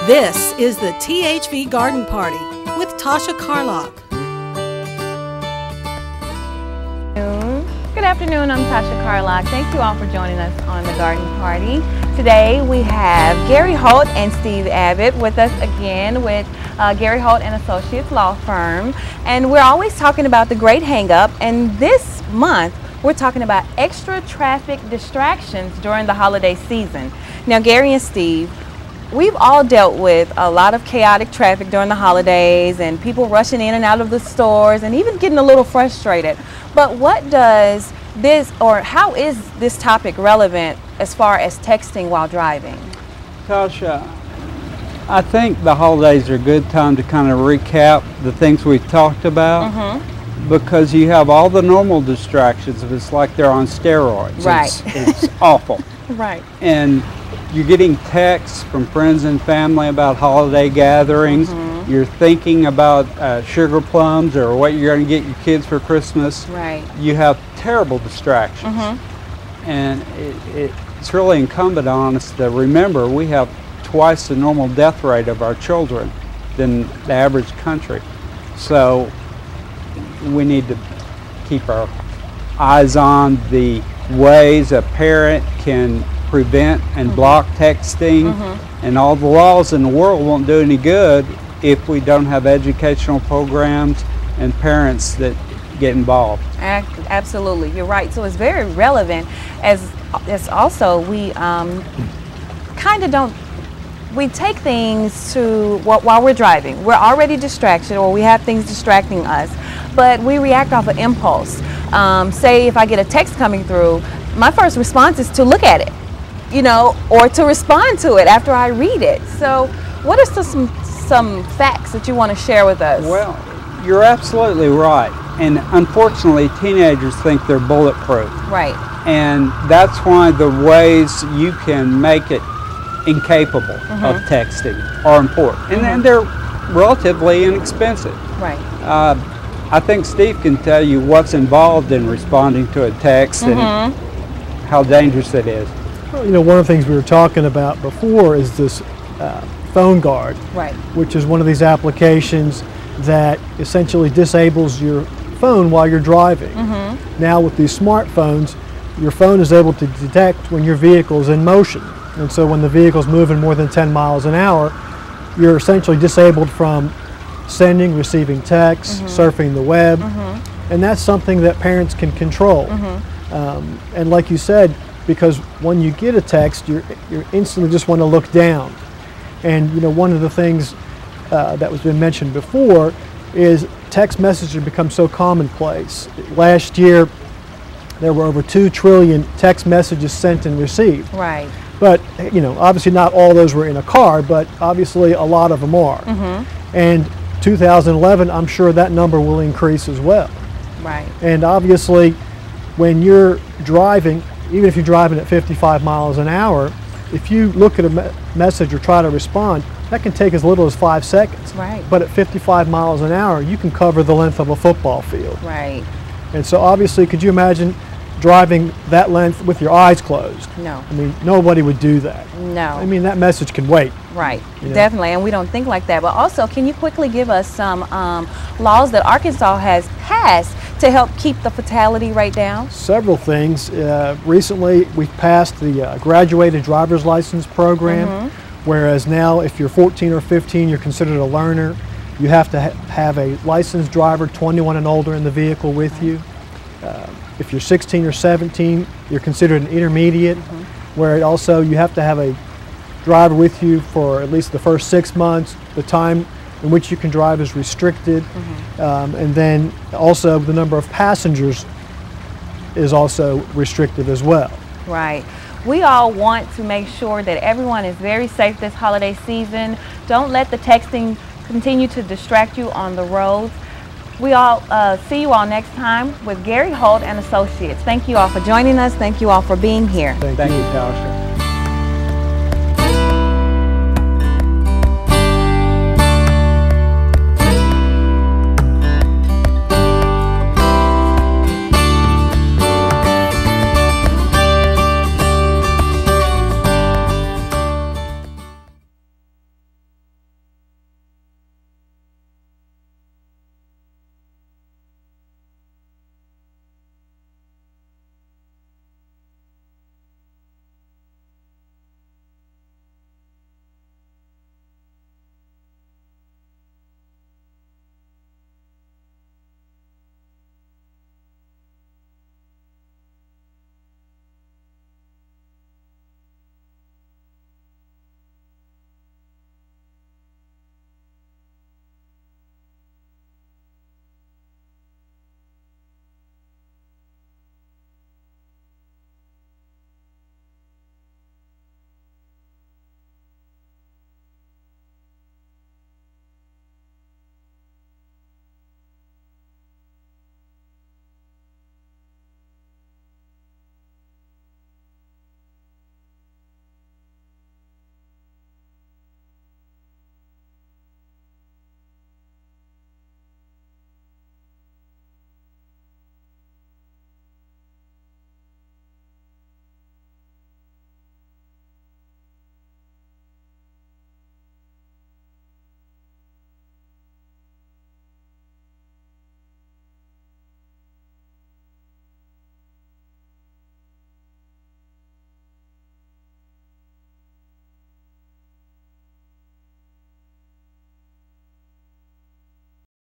This is the THV Garden Party with Tasha Carlock. Good afternoon, I'm Tasha Carlock. Thank you all for joining us on the Garden Party. Today we have Gary Holt and Steve Abbott with us again with Gary Holt and Associates Law Firm. And we're always talking about the great hang-up, and this month we're talking about extra traffic distractions during the holiday season. Now, Gary and Steve, we've all dealt with a lot of chaotic traffic during the holidays and people rushing in and out of the stores and even getting a little frustrated. But what does this, or how is this topic relevant as far as texting while driving? Tasha, I think the holidays are a good time to kind of recap the things we've talked about, because you have all the normal distractions. It's like they're on steroids. Right. It's awful. Right. And you're getting texts from friends and family about holiday gatherings. You're thinking about sugar plums or what you're going to get your kids for Christmas. Right. You have terrible distractions. And it's really incumbent on us to remember we have twice the normal death rate of our children than the average country. So we need to keep our eyes on the ways a parent can prevent and block texting, and all the laws in the world won't do any good if we don't have educational programs and parents that get involved. Absolutely, you're right. So it's very relevant as also we kind of don't, we take things to while we're driving. We're already distracted, or we have things distracting us, but we react off of impulse. Say if I get a text coming through, my first response is to look at it, you know, or to respond to it after I read it. So what are some facts that you want to share with us? Well, you're absolutely right. And unfortunately, teenagers think they're bulletproof. Right. And that's why the ways you can make it incapable of texting are important. And then they're relatively inexpensive. Right. I think Steve can tell you what's involved in responding to a text and how dangerous it is. Well, you know, one of the things we were talking about before is this phone guard, Right. which is one of these applications that essentially disables your phone while you're driving. Now with these smartphones, your phone is able to detect when your vehicle is in motion. And so when the vehicle's moving more than 10 miles an hour, you're essentially disabled from sending, receiving texts, surfing the web, and that's something that parents can control. And like you said, because when you get a text, you instantly just want to look down. And you know, one of the things that was been mentioned before is text messaging become so commonplace. Last year, there were over 2 trillion text messages sent and received. Right. But you know, obviously not all those were in a car, but obviously a lot of them are. And 2011, I'm sure that number will increase as well. Right. And obviously, when you're driving, even if you're driving at 55 miles an hour, if you look at a message or try to respond, that can take as little as 5 seconds. Right. But at 55 miles an hour, you can cover the length of a football field. Right. And so obviously, could you imagine driving that length with your eyes closed? No. I mean, nobody would do that. No. I mean, that message can wait. Right, Yeah. definitely, and we don't think like that. But also, can you quickly give us some laws that Arkansas has passed to help keep the fatality rate down? Several things. Recently, we've passed the graduated driver's license program, whereas now if you're 14 or 15, you're considered a learner. You have to have a licensed driver, 21 and older, in the vehicle with you. If you're 16 or 17, you're considered an intermediate, where also you have to have a driver with you for at least the first 6 months. The time in which you can drive is restricted, and then also the number of passengers is also restricted as well. Right. We all want to make sure that everyone is very safe this holiday season. Don't let the texting continue to distract you on the roads. We all see you all next time with Gary Holt and Associates. Thank you all for joining us. Thank you all for being here. Thank you, Tasha.